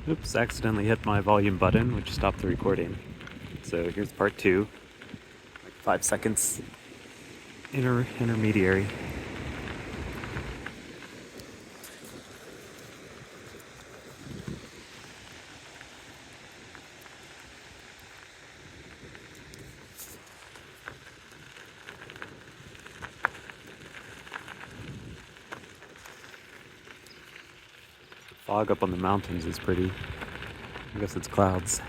Oops, accidentally hit my volume button, which stopped the recording. So here's part 2, like 5 seconds intermediary. Fog up on the mountains is pretty. I guess it's clouds.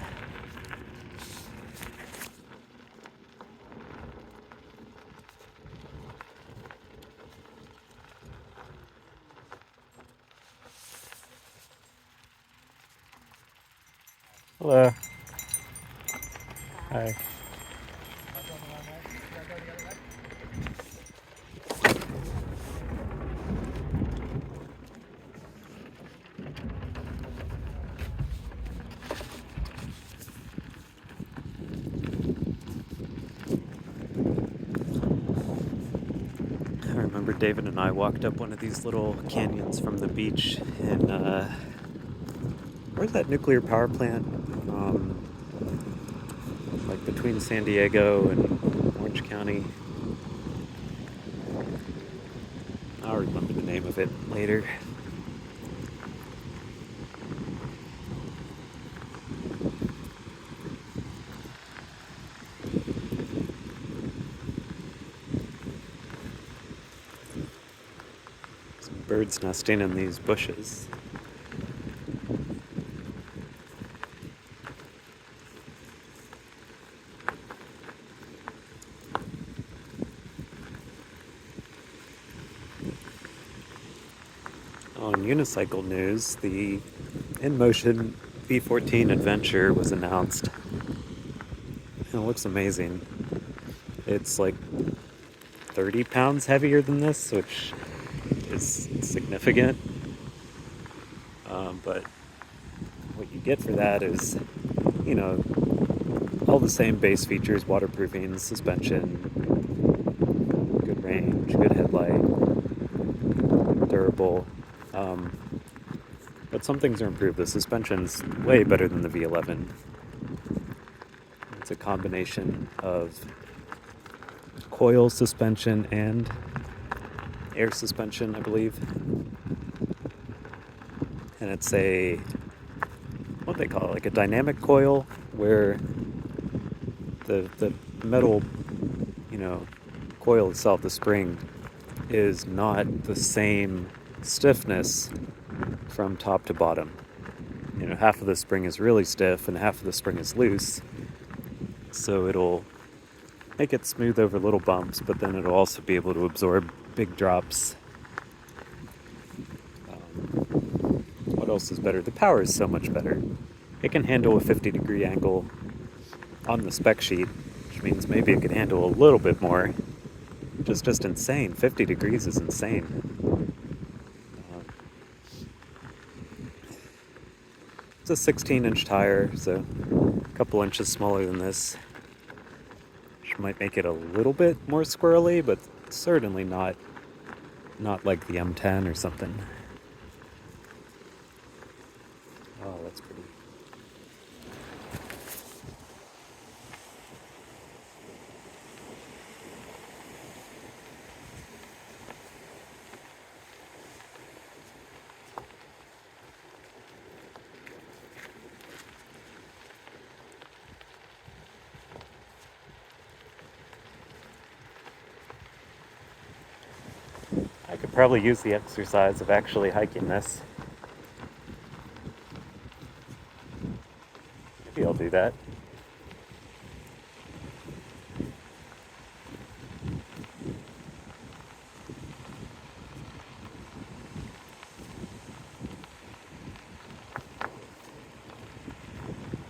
Hello. Hi. I remember David and I walked up one of these little canyons from the beach in, where's that nuclear power plant? Like between San Diego and Orange County. I'll remember the name of it later. Some birds nesting in these bushes. On unicycle news, the InMotion V14 Adventure was announced. And it looks amazing. It's like 30 pounds heavier than this, which is significant. But what you get for that is, all the same base features: waterproofing, suspension, good range, good headlight, durable. But some things are improved. The suspension's way better than the V11. It's a combination of coil suspension and air suspension, I believe. And it's what they call it, like a dynamic coil, where the metal, coil itself, the spring, is not the same stiffness from top to bottom. Half of the spring is really stiff and half of the spring is loose. So it'll make it smooth over little bumps, but then it'll also be able to absorb big drops. What else is better? The power is so much better. It can handle a 50-degree angle on the spec sheet, which means maybe it could handle a little bit more. Just insane. 50 degrees is insane. It's a 16-inch tire, so a couple inches smaller than this, which might make it a little bit more squirrely, but certainly not like the M10 or something. Oh, that's pretty. I could probably use the exercise of actually hiking this. Maybe I'll do that.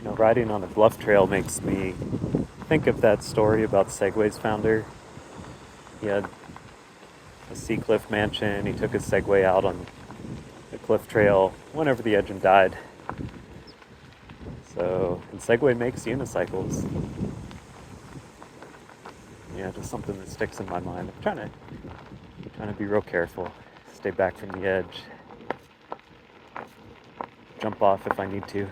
Riding on a Bluff trail makes me think of that story about Segway's founder. He had a sea cliff mansion. He took his Segway out on the cliff trail, went over the edge and died. And Segway makes unicycles. Yeah, just something that sticks in my mind. I'm trying to be real careful, stay back from the edge. jump off if I need to.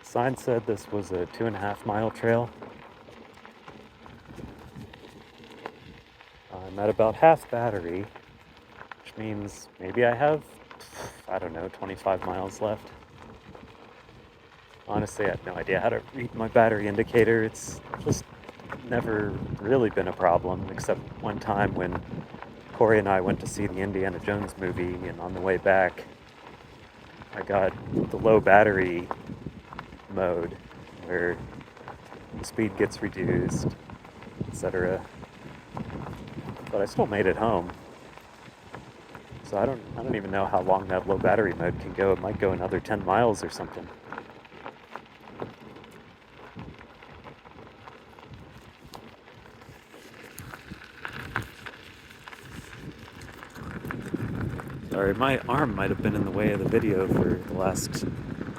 Sign said this was a 2.5-mile trail. I'm at about half battery, which means maybe I have, I don't know, 25 miles left. Honestly, I have no idea how to read my battery indicator. It's just never really been a problem, except one time when Corey and I went to see the Indiana Jones movie, and on the way back, I got the low battery mode, where the speed gets reduced, etc. But I still made it home. So I don't even know how long that low battery mode can go. It might go another 10 miles or something. Sorry, my arm might have been in the way of the video for the last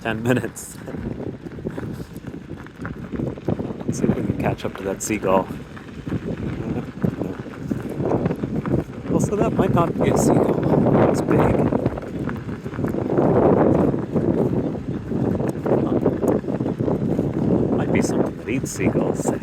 10 minutes. Let's see if we can catch up to that seagull. Also, that might not be a seagull. It's big. Might be something that eats seagulls. The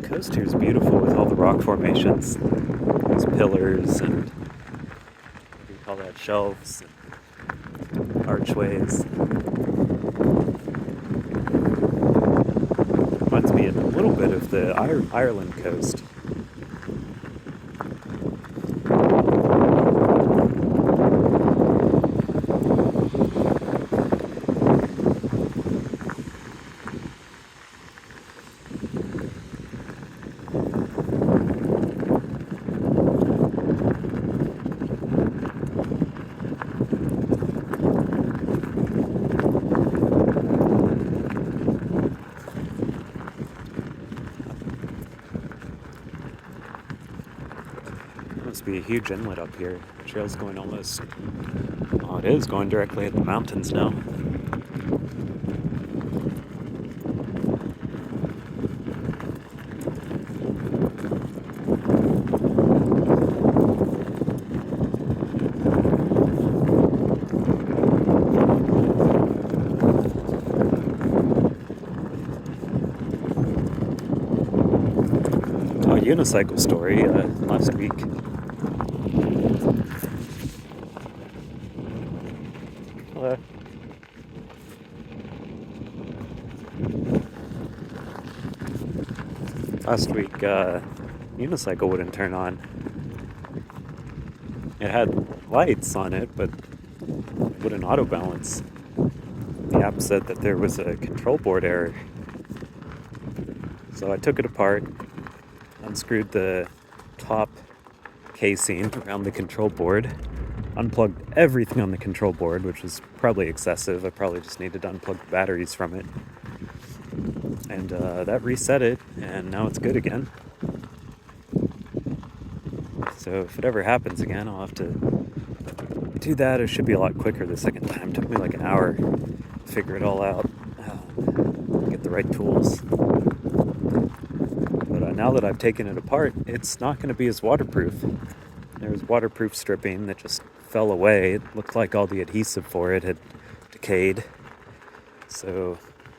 coast here is beautiful with all the rock formations. These pillars and what do you call that? Shelves and archways. Reminds me a little bit of the Ireland coast. Must be a huge inlet up here. The trail's going almost... Oh, it is going directly at the mountains now. Oh, unicycle story last week. Hello. Last week, unicycle wouldn't turn on. It had lights on it, but it wouldn't auto balance. The app said that there was a control board error. So I took it apart, unscrewed the top casing around the control board, unplugged everything on the control board, which was probably excessive. I probably just needed to unplug the batteries from it. And that reset it, and now it's good again. So if it ever happens again, I'll have to do that. It should be a lot quicker the second time. It took me like an hour to figure it all out, get the right tools. But now that I've taken it apart, it's not going to be as waterproof. There was waterproof stripping that just fell away. It looked like all the adhesive for it had decayed. So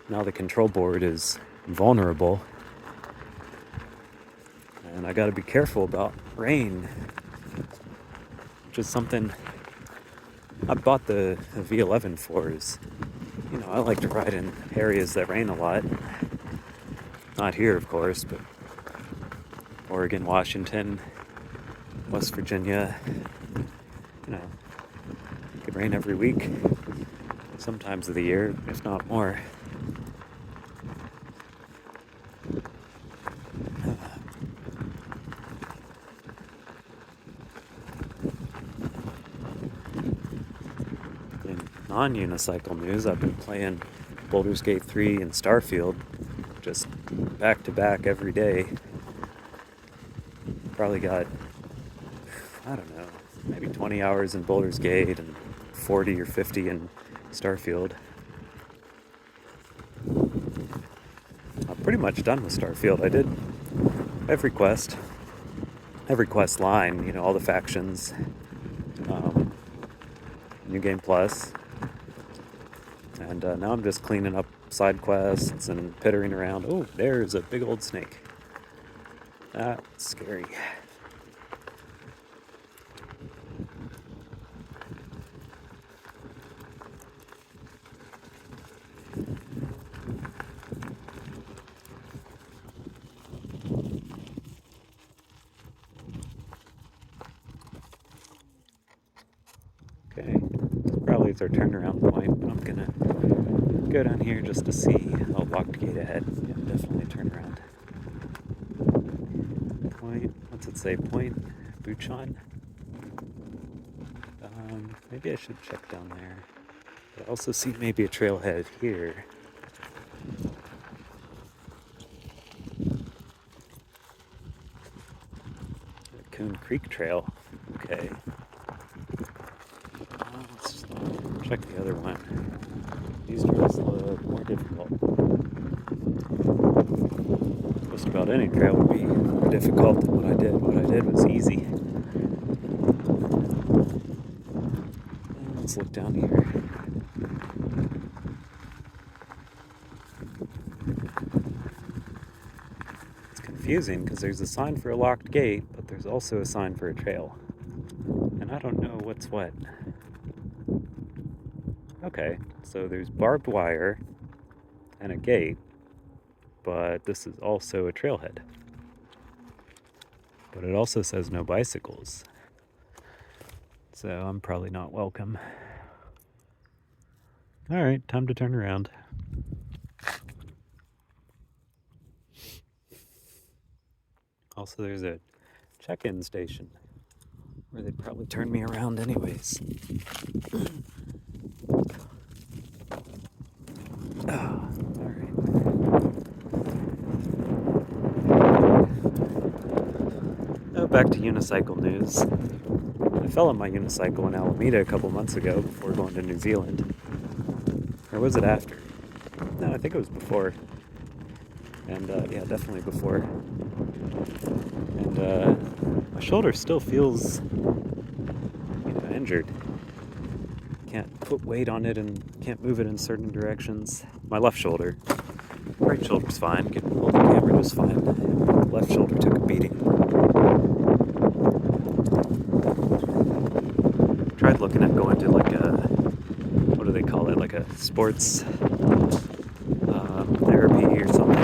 now the control board is vulnerable. And I got to be careful about rain, which is something I bought the V11 for. Is, you know, I like to ride in areas that rain a lot. Not here, of course, but Oregon, Washington, West Virginia. You know, it could rain every week, sometimes of the year, if not more. non-unicycle news, I've been playing Baldur's Gate 3 and Starfield just back to back every day. Probably got, I don't know, maybe 20 hours in Baldur's Gate and 40 or 50 in Starfield. I'm pretty much done with Starfield. I did every quest line, all the factions, New Game Plus, and now I'm just cleaning up side quests and pittering around. Oh, there's a big old snake. That's scary. Okay, probably it's our turnaround point, but I'm gonna go down here just to see. Oh, locked gate ahead. Yeah, definitely turn around. Point, what's it say? Point Buchan? Maybe I should check down there. But I also see maybe a trailhead here. Coon Creek Trail. Okay. Let's check the other one. These trails look more difficult. Just about any trail would be more difficult than what I did. What I did was easy. Let's look down here. It's confusing because there's a sign for a locked gate, but there's also a sign for a trail. And I don't know what's what. Okay, so there's barbed wire and a gate, but this is also a trailhead. But it also says no bicycles. So I'm probably not welcome. Alright, time to turn around. Also, there's a check-in station where they'd probably turn me around anyways. Alright. Back to unicycle news. I fell on my unicycle in Alameda a couple months ago before going to New Zealand. Or was it after? No, I think it was before. And yeah, definitely before. And my shoulder still feels, injured. Can't put weight on it and can't move it in certain directions. My left shoulder. Right shoulder's fine. Getting hold of the camera was fine. Left shoulder took a beating. Tried looking at going to like a, what do they call it? Like a sports therapy or something.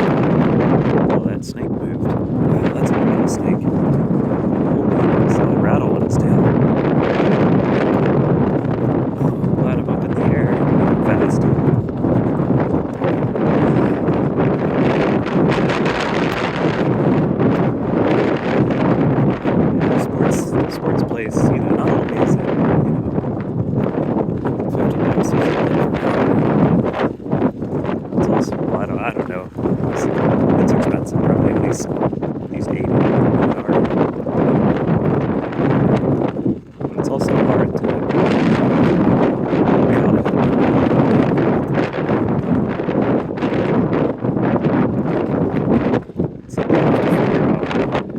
Oh, that snake moved. Wow, that's a rattlesnake. I saw a rattle in its tail. Oh, glad I'm up in the air fast. Sports place, not only is it, 50 miles per hour, it's also, I don't know, it's expensive, probably at least 80 an hour. But it's also hard to get out of it. So you have to figure out a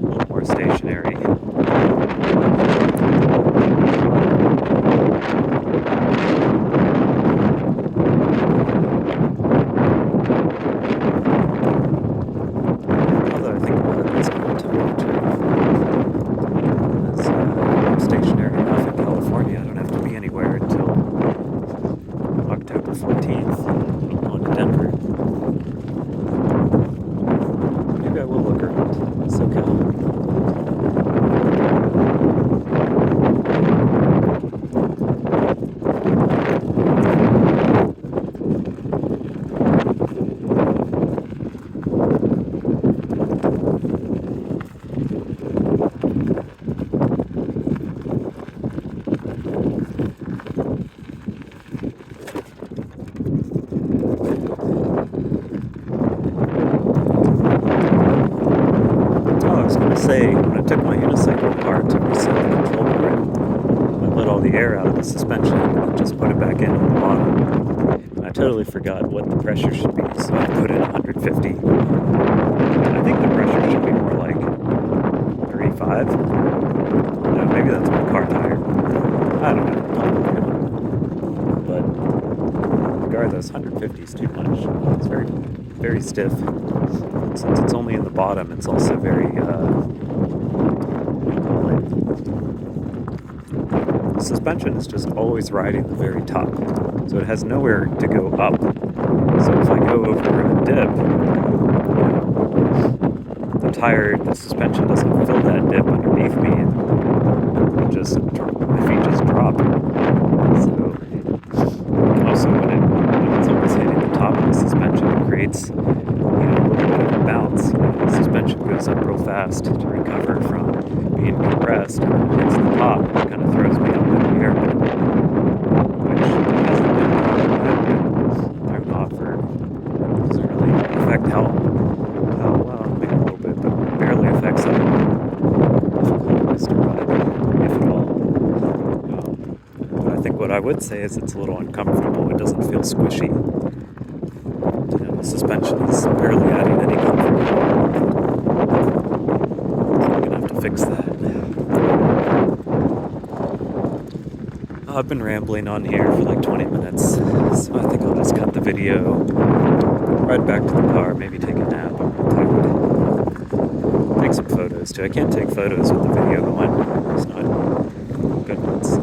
little more stationary. Stationary enough in California. I don't have to be anywhere until October 14th. I'm going to Denver. Maybe I will look around. It's okay. the suspension and just put it back in on the bottom. And I totally forgot what the pressure should be, so I put in 150. I think the pressure should be more like 35. No, maybe that's my car tire. I don't know. But regardless, 150 is too much. It's very, very stiff. Since it's only in the bottom, it's also very, what do you call it? The suspension is just always riding the very top. So it has nowhere to go up. So if I go over a dip, the suspension doesn't fill that dip underneath me, and my feet just drop. So also when it's always hitting the top of the suspension, it creates a little bit of a bounce. The suspension goes up real fast to recover from being compressed, and when it hits the top, it kind of throws me up in the air, which hasn't been I'm not for doesn't really affect how well, maybe a little bit, but barely affects how difficult it is to ride, if at all. But I think what I would say is it's a little uncomfortable. It doesn't feel squishy. The suspension is barely adding any comfort. So I'm gonna have to fix that. I've been rambling on here for like 20 minutes, so I think I'll just cut the video, ride back to the car, maybe take a nap. I'm real tired. Take some photos too. I can't take photos with the video going. It's not good ones.